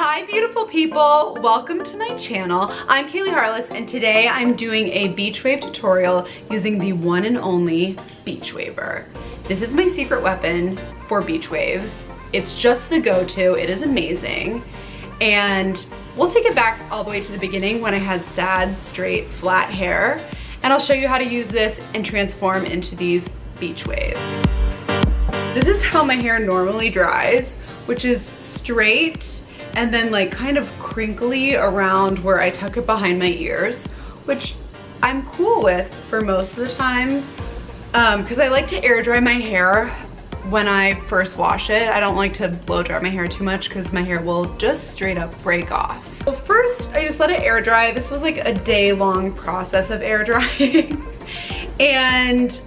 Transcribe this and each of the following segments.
Hi beautiful people, welcome to my channel. I'm Kaylee Harless and today I'm doing a beach wave tutorial using the one and only Beachwaver. This is my secret weapon for beach waves. It's just the go-to, it is amazing. And we'll take it back all the way to the beginning when I had sad, straight, flat hair. And I'll show you how to use this and transform into these beach waves. This is how my hair normally dries, which is straight and then like kind of crinkly around where I tuck it behind my ears, which I'm cool with for most of the time because I like to air dry my hair when I first wash it. I don't like to blow dry my hair too much because my hair will just straight up break off. So first I just let it air dry. This was like a day-long process of air drying. And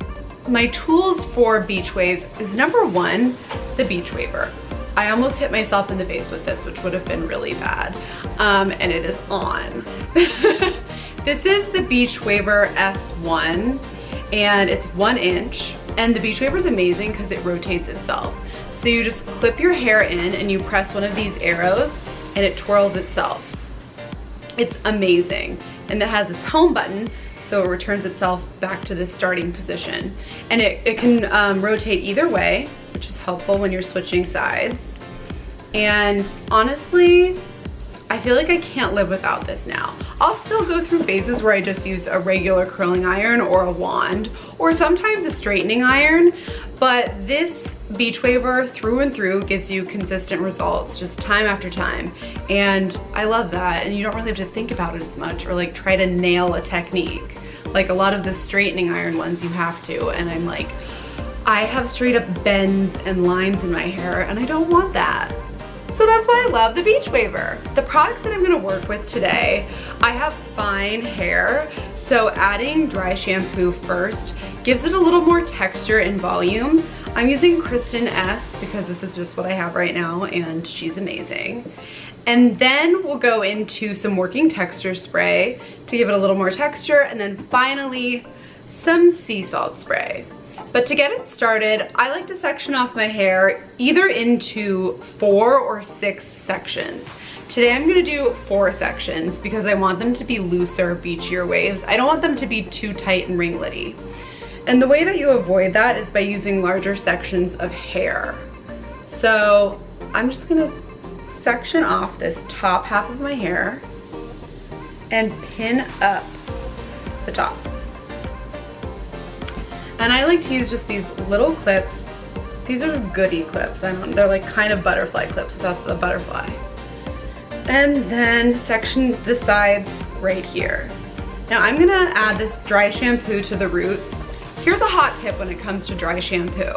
my tools for beach waves is number one, the Beachwaver. I almost hit myself in the face with this, which would have been really bad. And it is on. This is the Beachwaver S1 and it's 1 inch. And the Beachwaver is amazing because it rotates itself. So you just clip your hair in and you press one of these arrows and it twirls itself. It's amazing. And it has this home button, so it returns itself back to the starting position. And it can rotate either way, which is helpful when you're switching sides. And honestly, I feel like I can't live without this now. I'll still go through phases where I just use a regular curling iron or a wand, or sometimes a straightening iron, but this Beachwaver through and through gives you consistent results just time after time. And I love that. And you don't really have to think about it as much or like try to nail a technique. Like a lot of the straightening iron ones you have to, and I'm like, I have straight up bends and lines in my hair and I don't want that. So that's why I love the Beachwaver. The products that I'm gonna work with today, I have fine hair, so adding dry shampoo first gives it a little more texture and volume. I'm using Kristen S because this is just what I have right now and she's amazing. And then we'll go into some working texture spray to give it a little more texture, and then finally some sea salt spray. But to get it started, I like to section off my hair either into 4 or 6 sections. Today I'm gonna do 4 sections because I want them to be looser, beachier waves. I don't want them to be too tight and ringlety. And the way that you avoid that is by using larger sections of hair. So I'm just gonna section off this top half of my hair and pin up the top. And I like to use just these little clips. These are goodie clips. They're like kind of butterfly clips without the butterfly. And then section the sides right here. Now I'm gonna add this dry shampoo to the roots. Here's a hot tip when it comes to dry shampoo.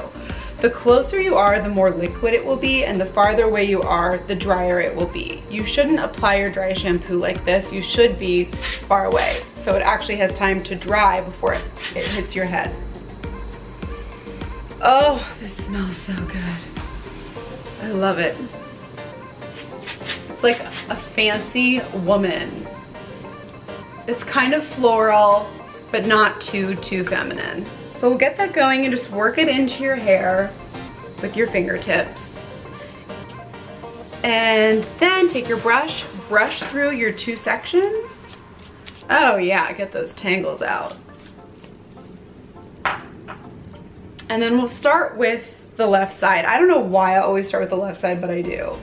The closer you are, the more liquid it will be, and the farther away you are, the drier it will be. You shouldn't apply your dry shampoo like this. You should be far away, so it actually has time to dry before it hits your head. Oh, this smells so good. I love it. It's like a fancy woman. It's kind of floral, but not too feminine. So we'll get that going and just work it into your hair with your fingertips. And then take your brush through your 2 sections. Oh yeah, get those tangles out. And then we'll start with the left side. I don't know why I always start with the left side, but I do.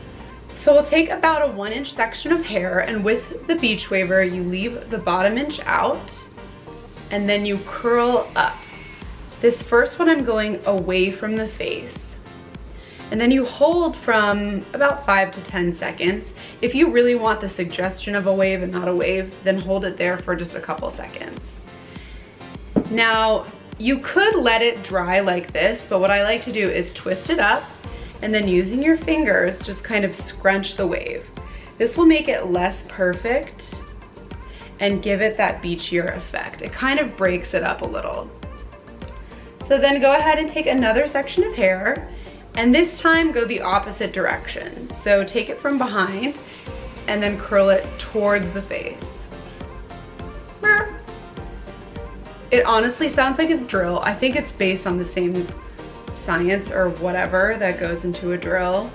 So we'll take about a 1 inch section of hair, and with the Beachwaver, you leave the bottom inch out and then you curl up. This first one I'm going away from the face. And then you hold from about 5 to 10 seconds. If you really want the suggestion of a wave and not a wave, then hold it there for just a couple seconds. Now, you could let it dry like this, but what I like to do is twist it up and then using your fingers, just kind of scrunch the wave. This will make it less perfect and give it that beachier effect. It kind of breaks it up a little. So then go ahead and take another section of hair, and this time go the opposite direction. So take it from behind and then curl it towards the face. It honestly sounds like a drill. I think it's based on the same science or whatever that goes into a drill.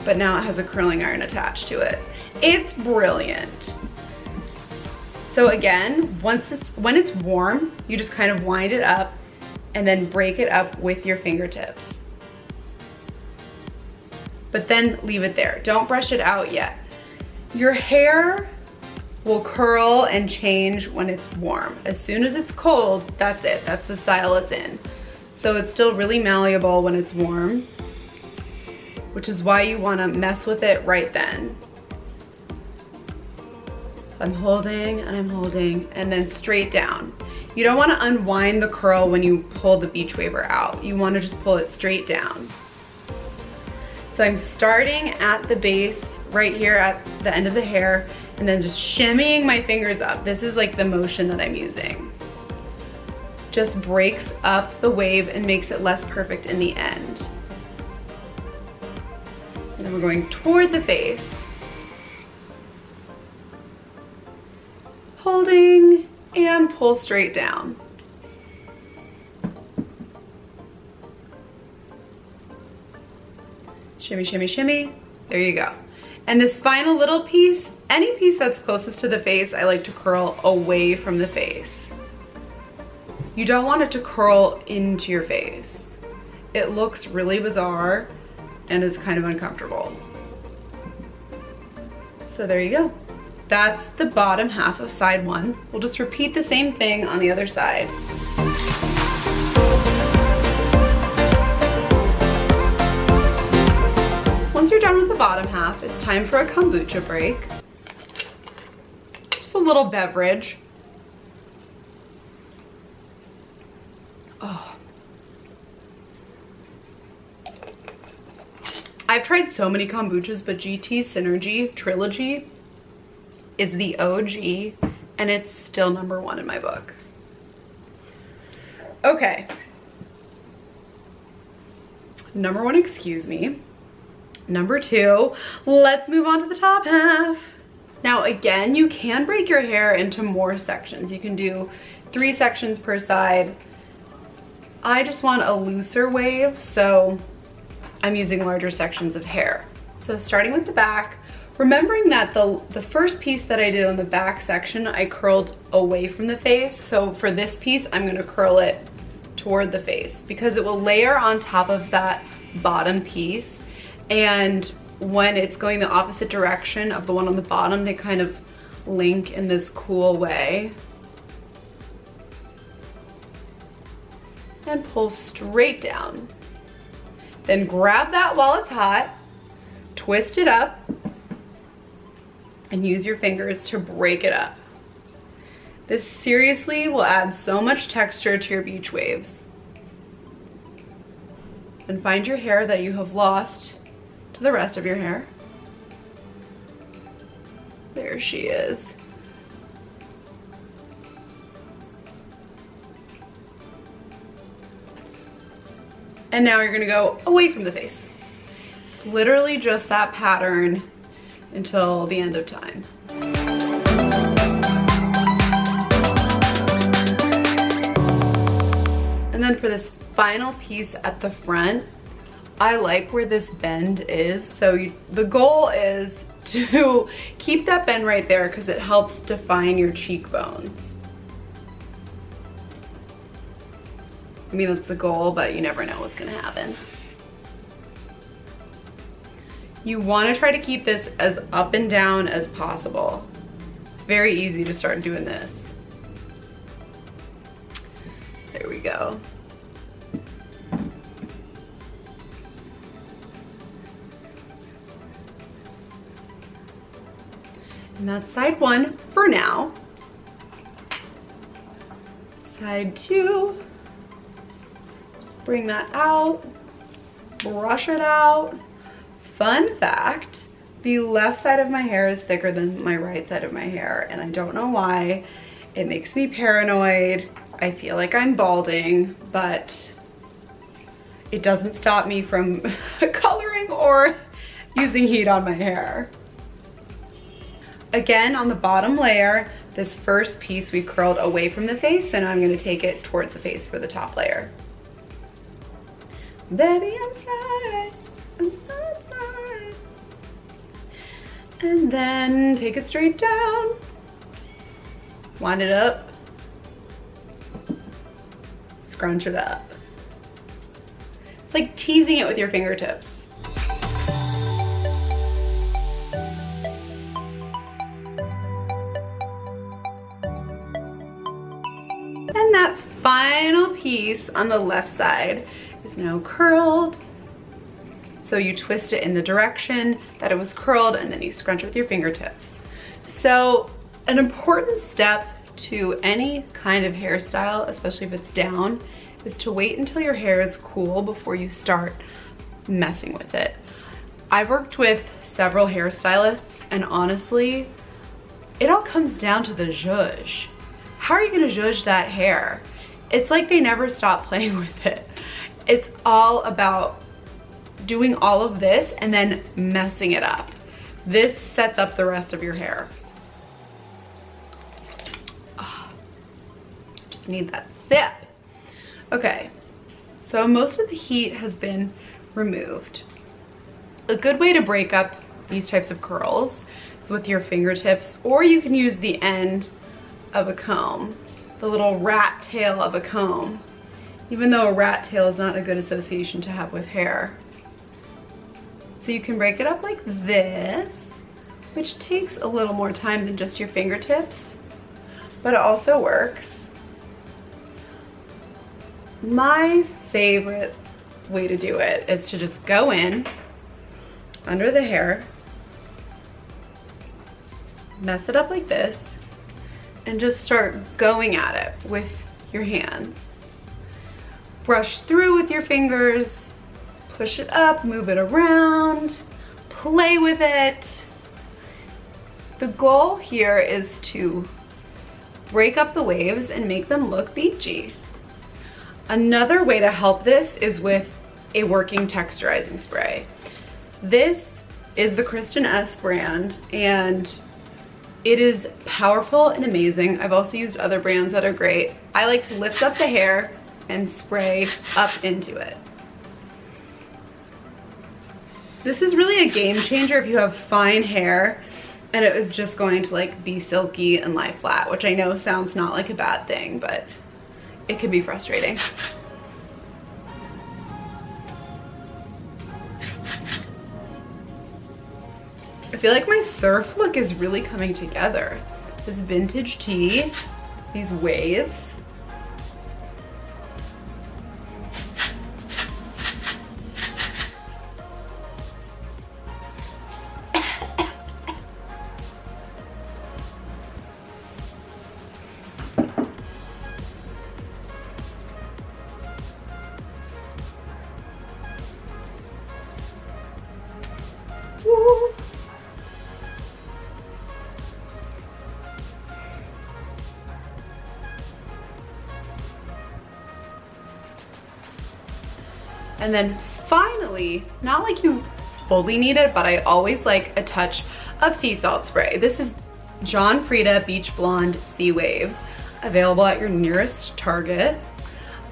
but now it has a curling iron attached to it. It's brilliant. So again, when it's warm, you just kind of wind it up and then break it up with your fingertips. But then leave it there. Don't brush it out yet. Your hair will curl and change when it's warm. As soon as it's cold, that's it. That's the style it's in. So it's still really malleable when it's warm, which is why you wanna mess with it right then. I'm holding and I'm holding, and then straight down. You don't wanna unwind the curl when you pull the Beachwaver out. You wanna just pull it straight down. So I'm starting at the base, right here at the end of the hair, and then just shimmying my fingers up. This is like the motion that I'm using. Just breaks up the wave and makes it less perfect in the end. And then we're going toward the face. Holding and pull straight down. Shimmy, shimmy, shimmy. There you go. And this final little piece, any piece that's closest to the face, I like to curl away from the face. You don't want it to curl into your face. It looks really bizarre and is kind of uncomfortable. So there you go. That's the bottom half of side one. We'll just repeat the same thing on the other side. Once you're done with the bottom half, it's time for a kombucha break. Just a little beverage. Oh. I've tried so many kombuchas, but GT Synergy Trilogy is the OG, and it's still #1 in my book. Okay. #1, excuse me. #2, let's move on to the top half. Now again, you can break your hair into more sections. You can do 3 sections per side. I just want a looser wave, so I'm using larger sections of hair. So starting with the back, remembering that the first piece that I did on the back section, I curled away from the face. So for this piece, I'm gonna curl it toward the face because it will layer on top of that bottom piece. And when it's going the opposite direction of the one on the bottom, they kind of link in this cool way. And pull straight down. Then grab that while it's hot, twist it up, and use your fingers to break it up. This seriously will add so much texture to your beach waves. And find your hair that you have lost to the rest of your hair. There she is. And now you're gonna go away from the face. It's literally just that pattern until the end of time. And then for this final piece at the front, I like where this bend is. So the goal is to keep that bend right there because it helps define your cheekbones. I mean, that's the goal, but you never know what's gonna happen. You wanna try to keep this as up and down as possible. It's very easy to start doing this. There we go. And that's side one for now. Side two. Bring that out, brush it out. Fun fact, the left side of my hair is thicker than my right side of my hair, and I don't know why. It makes me paranoid. I feel like I'm balding, but it doesn't stop me from coloring or using heat on my hair. Again, on the bottom layer, this first piece we curled away from the face, and I'm gonna take it towards the face for the top layer. Baby, I'm sorry, I'm so sorry. And then take it straight down. Wind it up. Scrunch it up. It's like teasing it with your fingertips. And that final piece on the left side is now curled. So you twist it in the direction that it was curled and then you scrunch it with your fingertips. So an important step to any kind of hairstyle, especially if it's down, is to wait until your hair is cool before you start messing with it. I've worked with several hairstylists and honestly, it all comes down to the zhuzh. How are you gonna zhuzh that hair? It's like they never stop playing with it. It's all about doing all of this and then messing it up. This sets up the rest of your hair. Oh, just need that sip. Okay, so most of the heat has been removed. A good way to break up these types of curls is with your fingertips, or you can use the end of a comb, the little rat tail of a comb, even though a rat tail is not a good association to have with hair. So you can break it up like this, which takes a little more time than just your fingertips, but it also works. My favorite way to do it is to just go in under the hair, mess it up like this, and just start going at it with your hands. Brush through with your fingers, push it up, move it around, play with it. The goal here is to break up the waves and make them look beachy. Another way to help this is with a working texturizing spray. This is the Kristen S brand and it is powerful and amazing. I've also used other brands that are great. I like to lift up the hair and spray up into it. This is really a game changer if you have fine hair and it was just going to like be silky and lie flat, which I know sounds not like a bad thing, but it can be frustrating. I feel like my surf look is really coming together. This vintage tee, these waves. Woo. And then finally, not like you fully need it, but I always like a touch of sea salt spray. This is John Frieda Beach Blonde Sea Waves, available at your nearest Target.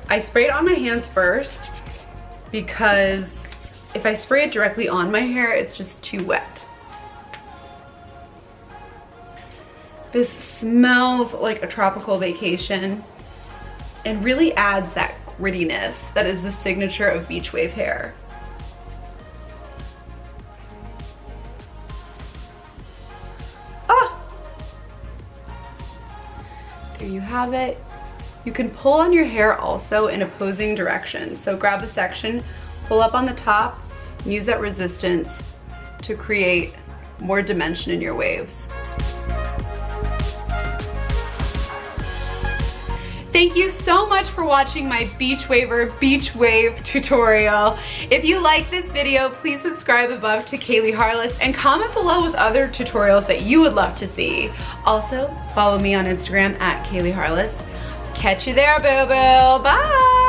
I spray it on my hands first because if I spray it directly on my hair, it's just too wet. This smells like a tropical vacation and really adds that grittiness that is the signature of beach wave hair. Ah! There you have it. You can pull on your hair also in opposing directions. So grab a section, pull up on the top, and use that resistance to create more dimension in your waves. Thank you so much for watching my Beachwaver Beach Wave tutorial. If you like this video, please subscribe above to Kaylee Harless and comment below with other tutorials that you would love to see. Also, follow me on Instagram at Kaylee Harless. Catch you there, boo-boo. Bye!